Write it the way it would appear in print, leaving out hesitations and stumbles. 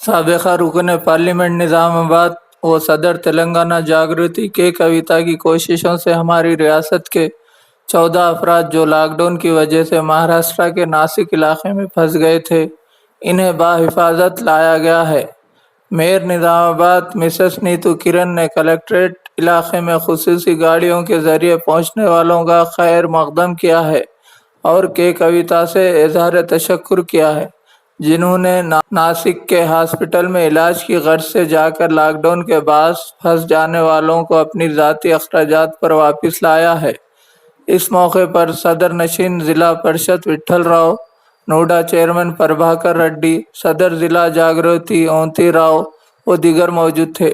سابقہ رکن پارلیمنٹ نظام آباد و صدر تلنگانہ جاگرتی کے کویتا کی کوششوں سے ہماری ریاست کے 14 افراد جو لاک ڈاؤن کی وجہ سے مہاراشٹر کے ناسک علاقے میں پھنس گئے تھے، انہیں بحفاظت لایا گیا ہے۔ میئر نظام آباد مسز نیتو کرن نے کلکٹریٹ علاقے میں خصوصی گاڑیوں کے ذریعے پہنچنے والوں کا خیر مقدم کیا ہے اور کے کویتا سے اظہار تشکر کیا ہے، جنہوں نے ناسک کے ہاسپٹل میں علاج کی غرض سے جا کر لاک ڈاؤن کے باعث پھنس جانے والوں کو اپنی ذاتی اخراجات پر واپس لایا ہے۔ اس موقع پر صدر نشین ضلع پرشد وٹھل راؤ، نوڈا چیئرمین پربھاکر ریڈی، صدر ضلع جاگرتی اونتی راؤ و دیگر موجود تھے۔